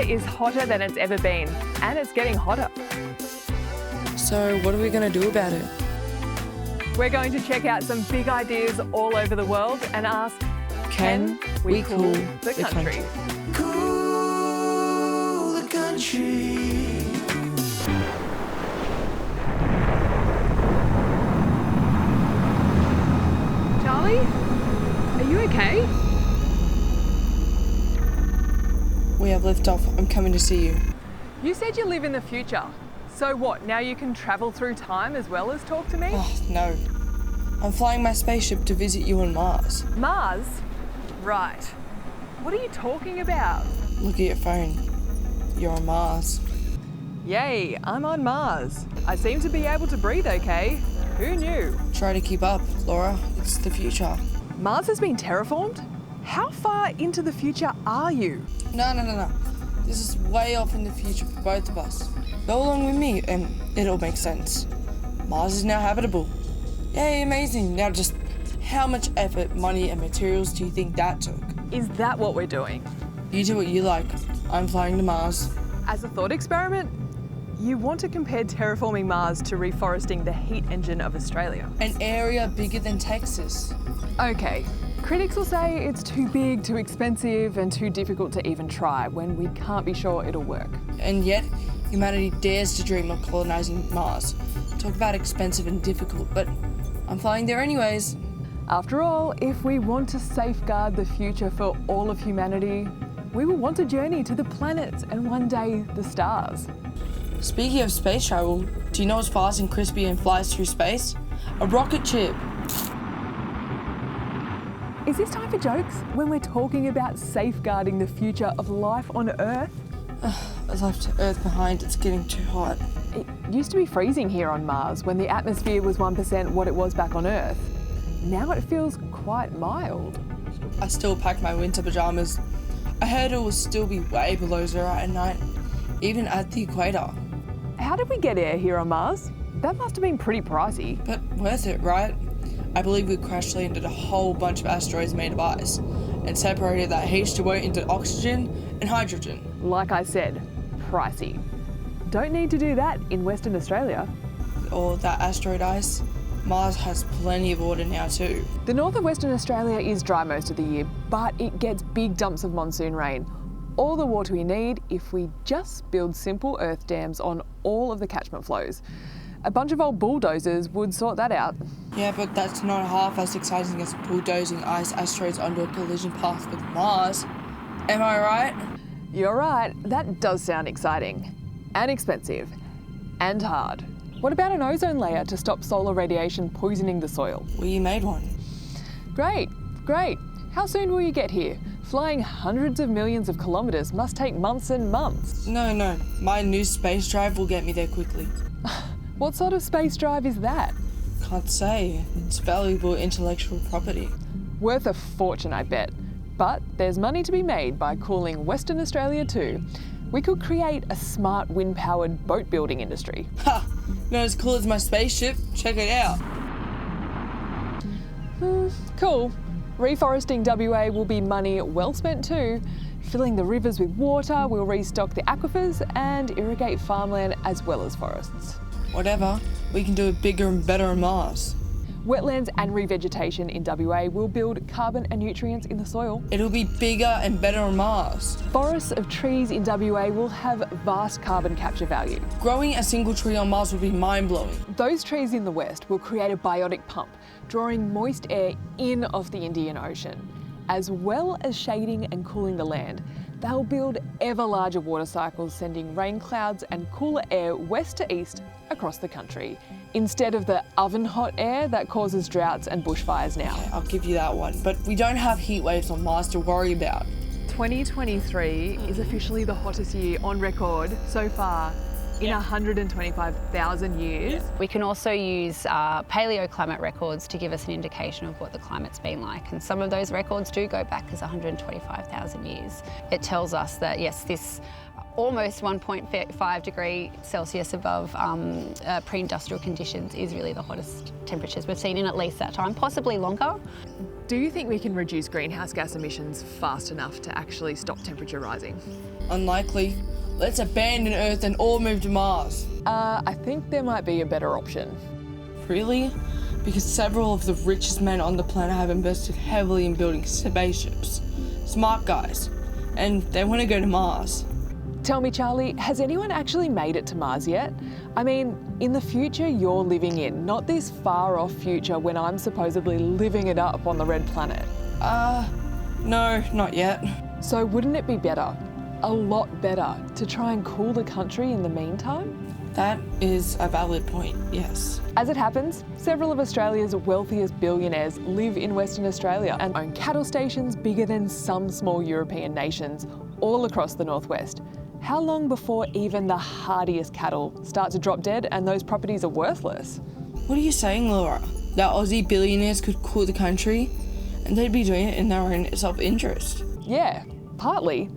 is hotter than it's ever been, and it's getting hotter. So what are we going to do about it? We're going to check out some big ideas all over the world and ask, can we cool the country? Cool the country. Charlie, are you okay? We have liftoff. I'm coming to see you. You said you live in the future. So what, now you can travel through time as well as talk to me? Oh, no. I'm flying my spaceship to visit you on Mars. Mars? Right. What are you talking about? Look at your phone. You're on Mars. Yay, I'm on Mars. I seem to be able to breathe okay. Who knew? Try to keep up, Laura. It's the future. Mars has been terraformed? How far into the future are you? No. This is way off in the future for both of us. Go along with me and it'll make sense. Mars is now habitable. Yay, amazing. Now just how much effort, money and materials do you think that took? Is that what we're doing? You do what you like. I'm flying to Mars. As a thought experiment, you want to compare terraforming Mars to reforesting the heat engine of Australia. An area bigger than Texas. Okay, critics will say it's too big, too expensive and too difficult to even try when we can't be sure it'll work. And yet, humanity dares to dream of colonising Mars. Talk about expensive and difficult, but I'm flying there anyways. After all, if we want to safeguard the future for all of humanity, we will want to journey to the planets and one day the stars. Speaking of space travel, do you know what's fast and crispy and flies through space? A rocket ship. Is this time for jokes when we're talking about safeguarding the future of life on Earth? I left Earth behind, it's getting too hot. It used to be freezing here on Mars when the atmosphere was 1% what it was back on Earth. Now it feels quite mild. I still pack my winter pajamas. I heard it will still be way below zero at night, even at the equator. How did we get air here on Mars? That must have been pretty pricey. But worth it, right? I believe we crash landed a whole bunch of asteroids made of ice and separated that H2O into oxygen and hydrogen. Like I said, pricey. Don't need to do that in Western Australia. Or that asteroid ice. Mars has plenty of water now too. The north of Western Australia is dry most of the year, but it gets big dumps of monsoon rain. All the water we need if we just build simple earth dams on all of the catchment flows. A bunch of old bulldozers would sort that out. Yeah, but that's not half as exciting as bulldozing ice asteroids onto a collision path with Mars. Am I right? You're right, that does sound exciting. And expensive. And hard. What about an ozone layer to stop solar radiation poisoning the soil? Well, you made one. Great. How soon will you get here? Flying hundreds of millions of kilometres must take months and months. No. My new space drive will get me there quickly. What sort of space drive is that? Can't say. It's valuable intellectual property. Worth a fortune, I bet. But there's money to be made by cooling Western Australia too. We could create a smart wind-powered boat building industry. Ha! Not as cool as my spaceship. Check it out. Cool. Reforesting WA will be money well spent too. Filling the rivers with water, we'll restock the aquifers and irrigate farmland as well as forests. Whatever. We can do it bigger and better on Mars. Wetlands and revegetation in WA will build carbon and nutrients in the soil. It'll be bigger and better on Mars. Forests of trees in WA will have vast carbon capture value. Growing a single tree on Mars would be mind-blowing. Those trees in the west will create a biotic pump, drawing moist air in off the Indian Ocean. As well as shading and cooling the land, they'll build ever larger water cycles, sending rain clouds and cooler air west to east across the country, instead of the oven-hot air that causes droughts and bushfires now. I'll give you that one, but we don't have heat waves on Mars to worry about. 2023 is officially the hottest year on record so far in 125,000 years. We can also use paleoclimate records to give us an indication of what the climate's been like, and some of those records do go back as 125,000 years. It tells us that yes, this almost 1.5 degrees Celsius above pre-industrial conditions is really the hottest temperatures we've seen in at least that time, possibly longer. Do you think we can reduce greenhouse gas emissions fast enough to actually stop temperature rising? Unlikely. Let's abandon Earth and all move to Mars. I think there might be a better option. Really? Because several of the richest men on the planet have invested heavily in building spaceships. Smart guys. And they want to go to Mars. Tell me, Charlie, has anyone actually made it to Mars yet? I mean, in the future you're living in, not this far off future when I'm supposedly living it up on the red planet. No, not yet. So wouldn't it be better, a lot better, to try and cool the country in the meantime? That is a valid point, yes. As it happens, several of Australia's wealthiest billionaires live in Western Australia and own cattle stations bigger than some small European nations, all across the northwest. How long before even the hardiest cattle start to drop dead and those properties are worthless? What are you saying, Laura? That Aussie billionaires could cool the country and they'd be doing it in their own self-interest? Yeah, partly.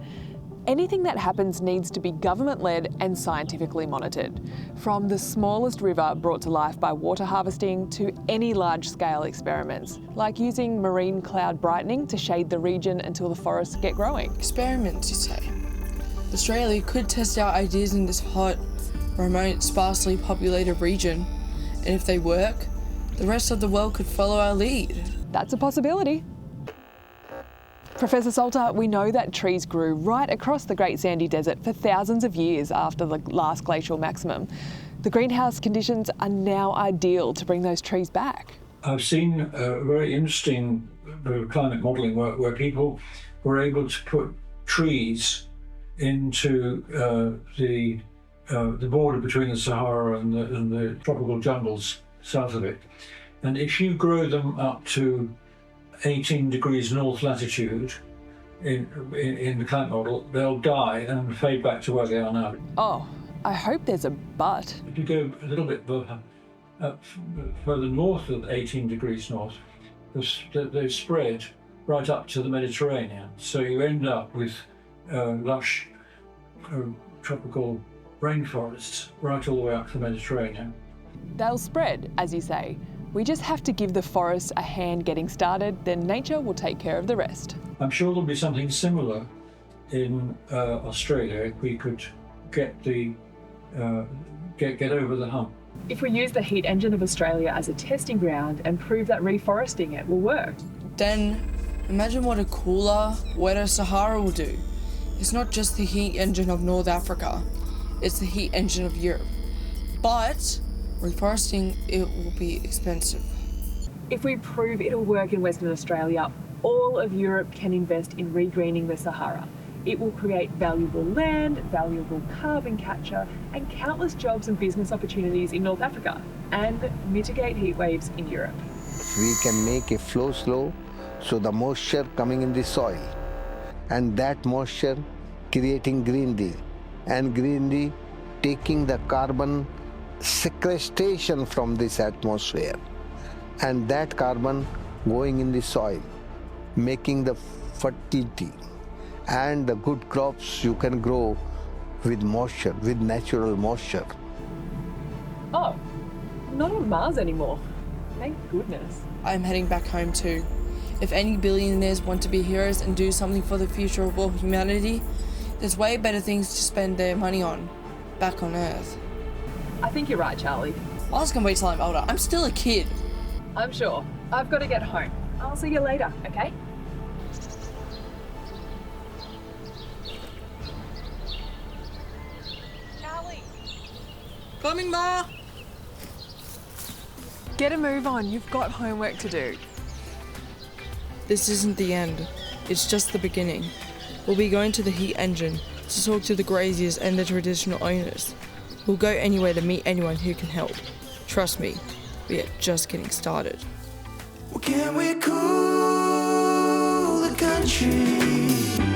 Anything that happens needs to be government-led and scientifically monitored. From the smallest river brought to life by water harvesting to any large-scale experiments, like using marine cloud brightening to shade the region until the forests get growing. Experiments, you say? Australia could test out ideas in this hot, remote, sparsely populated region, and if they work, the rest of the world could follow our lead. That's a possibility. Professor Salter, we know that trees grew right across the Great Sandy Desert for thousands of years after the last glacial maximum. The greenhouse conditions are now ideal to bring those trees back. I've seen very interesting climate modelling work where people were able to put trees into the border between the Sahara and the tropical jungles south of it. And if you grow them up to 18 degrees north latitude in the climate model, they'll die and fade back to where they are now. Oh, I hope there's a but. If you go a little bit further north of 18 degrees north, they spread right up to the Mediterranean. So you end up with lush tropical rainforests right all the way up to the Mediterranean. They'll spread, as you say. We just have to give the forests a hand getting started, then nature will take care of the rest. I'm sure there'll be something similar in Australia if we could get over the hump. If we use the heat engine of Australia as a testing ground and prove that reforesting it will work. Then imagine what a cooler, wetter Sahara will do. It's not just the heat engine of North Africa, it's the heat engine of Europe. But reforesting, it will be expensive. If we prove it'll work in Western Australia, all of Europe can invest in regreening the Sahara. It will create valuable land, valuable carbon capture, and countless jobs and business opportunities in North Africa, and mitigate heat waves in Europe. We can make a flow slow, so the moisture coming in the soil, and that moisture creating greenery, and greenery taking the carbon sequestration from this atmosphere, and that carbon going in the soil, making the fertility and the good crops you can grow with moisture, with natural moisture. Oh, not on Mars anymore. Thank goodness. I'm heading back home too. If any billionaires want to be heroes and do something for the future of all humanity, there's way better things to spend their money on back on Earth. I think you're right, Charlie. I was gonna wait till I'm older. I'm still a kid. I'm sure. I've got to get home. I'll see you later, okay? Charlie! Coming, Ma! Get a move on. You've got homework to do. This isn't the end. It's just the beginning. We'll be going to the heat engine to talk to the graziers and the traditional owners. We'll go anywhere to meet anyone who can help. Trust me, we are just getting started. Well, can we cool the country?